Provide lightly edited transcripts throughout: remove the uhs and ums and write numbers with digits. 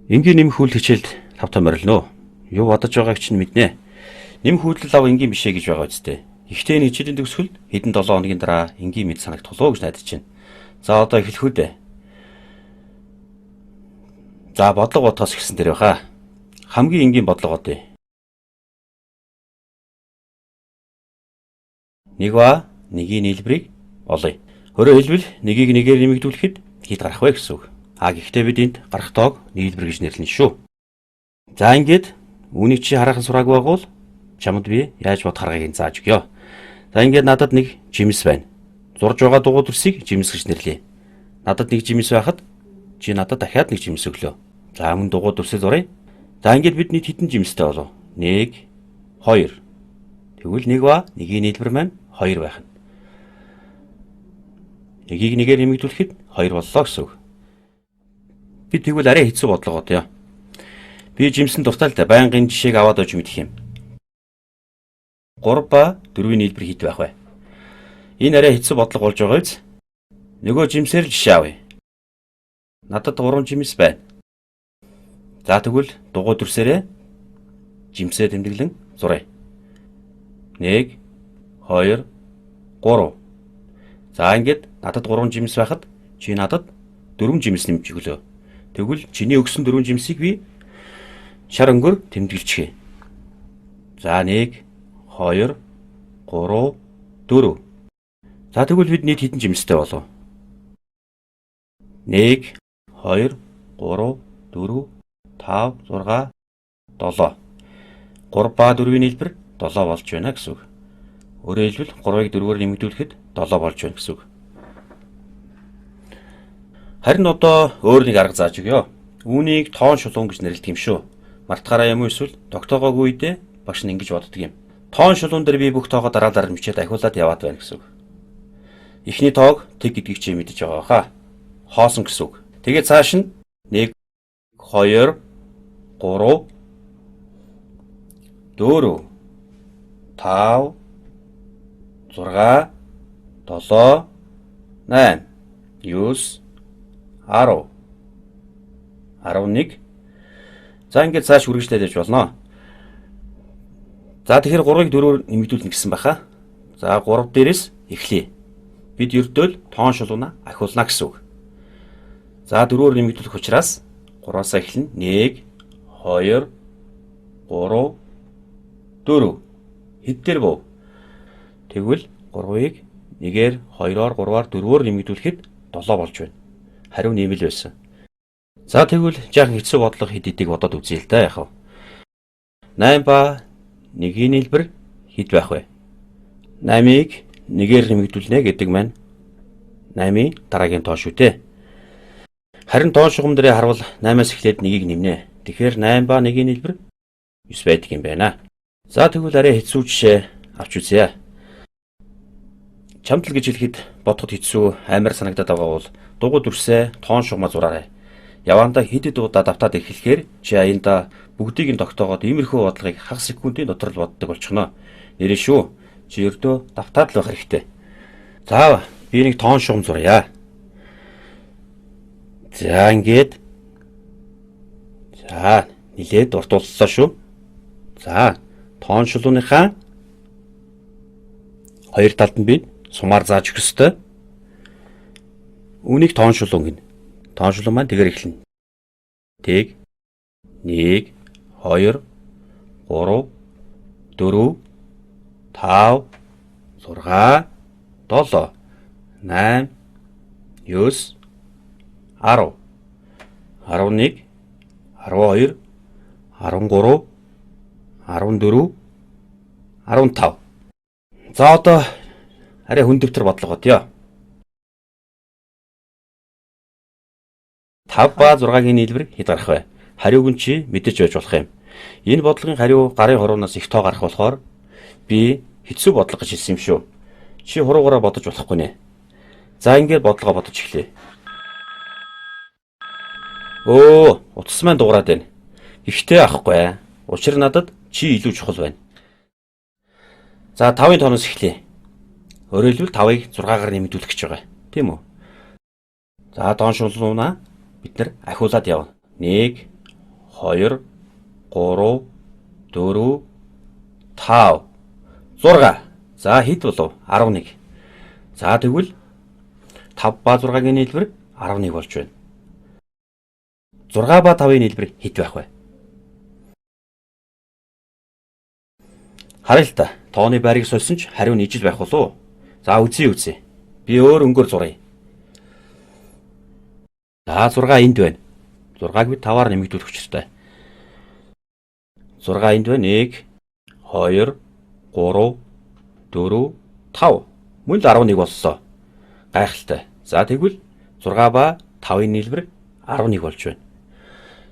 Энгийн нэмэх үйл хичээлд тавтаа морилно. Юу бодож байгааг чинь мэднэ. Нэмэх үйлдэл ав энгийн бишээ гэж байгаа үстэй. Ихтэй энэ хичээлийн төгсгөл хэдэн 7 хоногийн дараа энгийн мэд санагдтолоо гэж найдаж байна. За одоо эхлэх үү. За бодлого бодохоос ихсэн дээр байхаа. Хамгийн энгийн бодлого бодъё. Нэг ба нэгийн нийлбэрийг олъё. Өөрөөр хэлбэл нэгийг нэгээр нэмэгдүүлэхэд хэд гарах вэ гэсэн үг. Гэхдээ бид энд гарах тоог нийлбэр гэж нэрлэнэ шүү. За ингээд үүнийг чи хараахан сураагүй байгуул чамд би яаж бодох аргыг зааж өгье. За ингээд надад нэг жимс байна. Зурж байгаа дугуй төрсийг жимс гэж нэрлэе. Надад нэг жимс байхад чи надад дахиад нэг жимс өглөө. За мөн дугуй төрсөө зуръя. За ингээд бид нийт хэдэн жимстэй болов? 1 2. Тэгвэл 1 ба 1-ийн нийлбэр маань 2 байх нь. Нэгийг нэгээр нэмэгдүүлэхэд 2 боллоо гэсэн үг. Би тэгвэл арай хэцүү бодлого бодъё. Би жимсэн дуртай л да байнгын жишээг аваад өгч мэдэх юм. 3 ба 4-ийн нийлбэр хэд байх вэ? Энэ арай хэцүү бодлого болж байгаа биз? Нөгөө жимсээр л жишээ авъя. Надад 3 жимс байна. За тэгвэл дугуй төрсөөрөө жимсээ тэмдэглэн зуръя. 1 2 3. За ингээд надад 3 жимс байхад чи надад 4 жимс нэмж өглөө. Тэгвэл чиний өгсөн 4 жимсийг би шар өнгөөр тэмдэглэчихье. За 1 2 3 4. За тэгвэл бид нийт хэдэн жимстэй болов? 1 2 3 4 5 6 7. 3 ба 4-ийн нийлбэр 7 болж байна гэсэн үг. Өөрөөр хэлбэл 3-ыг 4-өөр нэмэгдүүлэхэд 7 болж байна гэсэн үг. Харин одоо өөр нэг арга зааж өгье. Үүнийг тоон шулуун гэж нэрлэдэг юм шүү. Мартахаараа юм уу эсвэл тогтоогоогүй үедээ багш нь ингэж боддог юм. Тоон шулуун дээр би бүх тоогоо дараа мичээд ахиулаад яваад байна гэсэн үг. Эхний тоог тэг гэдгийг чи мэдэж байгаа хаа. Хоосон гэсэн үг. Тэгээд цааш нь 1 2 3 4 5 6 7 8 9 10 11. За ингээд цааш үргэлжлээд явж болно. За тэгэхээр 3-ыг 4-өөр нэмэгдүүлнэ гэсэн баха. За 3 дээрээс эхлэе. Бид ердөө л тоон шулууна ахиулна гэсэн үг. За 4-өөр нэмэгдүүлэх учраас 3-аас эхэлнэ. 1 2 3 4. Хэддэр бов? Тэгвэл 3-ыг 1-ээр 2-оор 3-аар 4-өөр нэмэгдүүлэхэд 7 болж байна. Хариу нэмэл байсан. За тэгвэл жаахан хэцүү бодлого хэд хэдийг бодоод үзье л да яах вэ? 8 ба 1-ийн нийлбэр хэд байх вэ? 8-ыг 1-ээр нэмэгдүүлнэ гэдэг маань 8-ийн дараагийн тоо шүү дээ. Харин тоон шугам дээр харвал 8-аас эхлээд 1-ийг нэмнэ. Тэгэхээр 8 ба 1-ийн нийлбэр 9 байдаг юм байна. За тэгвэл арай хэцүү жишээ авч үзье. Чамд л гэж хэлэхэд бодоход хэцүү амар санагдаад байгаа бол дугуй дүрсээ тоон шугамаа зураарай. Явандаа хэд удаа давтаад эхлэхээр чи аяанда бүгдийг нь тогтоогоод иймэрхүү бодлогыг хагас секундын дотор л боддог болчихно. Нэрээ шүү. Чи ердөө давтаад л байх хэрэгтэй. За би нэг тоон шугам зуръя. За ингээд. За нилээд уртууллаа шүү. За тоон шулууныхаа хоёр талд нь би сумаар зааж өгөх ёстой. Үүнийг тоон шулуун гэнэ. Тоон шулуун маань тэгэр эхэлнэ. Тэг 1 2 3 4 5 6 7 8 9 10 11 12 13 14 15. За одоо арай хүндөвтөр бодлого бодъё. 5 ба 6-гийн нийлбэр хэд гарах вэ? Хариуг нь чи мэдэж байж болох юм. Энэ бодлогын хариу гарын хуруунаас их тоо гарах болохоор би хэцүү бодлого гэж хэлсэн юм шүү. Чи хуруугаараа бодож болохгүй нэ. За ингээд бодлогоо бодож эхлэе. Утас маань дуурайд байна. Ихтэй авахгүй. Учир нь надад чи илүү чухал байна. За 5-ын тооноос эхлэе. Өөрөөр хэлбэл 5-ыг 6-гаар нэмэгдүүлэх гэж байгаа. Тийм үү? За тоон шулуунаа бид нар ахиулаад явна. 1 2 3 4 5 6. За хэд болов? 11. За тэгвэл 5 ба 6-гийн нийлбэр 11 болж байна. 6 ба 5-ын нийлбэр хэд байх вэ? Харъя л та. Тооны байрыг сольсон ч хариу нь ижил байх болов. За үзье. Би өөр өнгөөр зуръя. За 6 энд байна. 6-г бид 5-аар нэмэгдүүлэх ёстой. 6 энд байна. 1 2 3 4 5. Мөн л 11 боллоо. Гайхалтай. За тэгвэл 6 ба 5-ын нийлбэр 11 болж байна.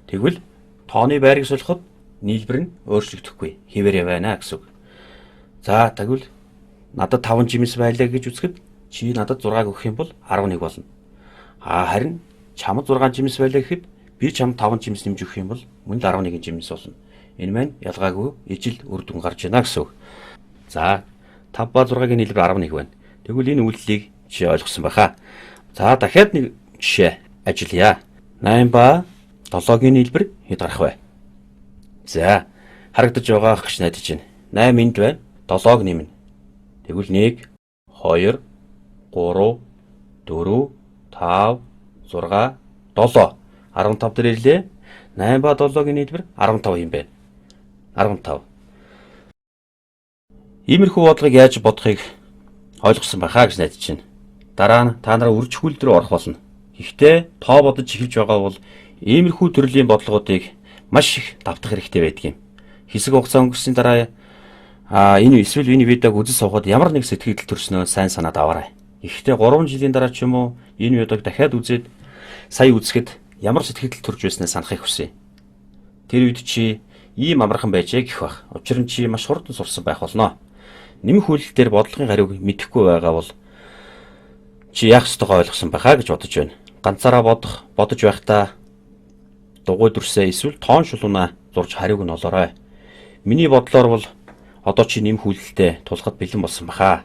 Тэгвэл тооны байрыг солиход нийлбэр нь өөрчлөгдөхгүй хэвээрээ байна гэсэн үг. За тэгвэл надад 5 жимс байлаа гэж үзэхэд чи надад 6 өгөх юм бол 11 болно. Харин чамд 6 жимс байлаа гэхэд би чамд 5 жимс нэмж өгөх юм бол мөн л 11 жимс болно. Энэ маань ялгаагүй ижил үр дүн гарч байна гэсэн үг. За 5 ба 6-гийн нийлбэр 11 байна. Тэгвэл энэ үйлдэлийг чи ойлгосон байхаа. За дахиад нэг жишээ ажиллая. 8 ба 7-гийн нийлбэр хэд гарах вэ? За харагдаж байгаа гэж найдаж байна. 8 энд байна. 7-г нэмнэ. Тэгвэл 1 2 3 4 5 6 7 15 дээр ирлээ. 8 ба 7-гийн нийлбэр 15 юм байна. 15. Иймэрхүү бодлогыг яаж бодохыг ойлгосон байхаа гэж найдаж байна. Дараа нь та нараа үрж хүл рүү орох болно. Гэхдээ тоо бодож эхэлж байгаа бол иймэрхүү төрлийн бодлогоодыг маш их давтах хэрэгтэй байдаг юм. Хэсэг хугацаа өнгөрсөний дараа энэ видеог үзэж суухад ямар нэг сэтгэл төрснөө сайн санаад аваарай. Гэхдээ 3 жилийн дараа ч юм уу энэ видеог дахиад үзээд сая үзэхэд ямар сэтгэл төрж байснаа санахыг хүсье. Тэр үед чи ийм амархан байжээ гэх бах. Учир нь чи маш хурдан сурсан байх болно. Нэмэх үйлдэл дээр бодлогын хариуг мэдэхгүй байгаа бол чи яах ёстойгоо ойлгосон байхаа гэж бодож байна. Ганцаараа бодож байхдаа дугуй дүрсээ эсвэл тоон шулуунаа зурж хариуг нь олоорой. Миний бодлоор бол одоо чи нэмэх үйлдэлтэй тулахад бэлэн болсон байхаа.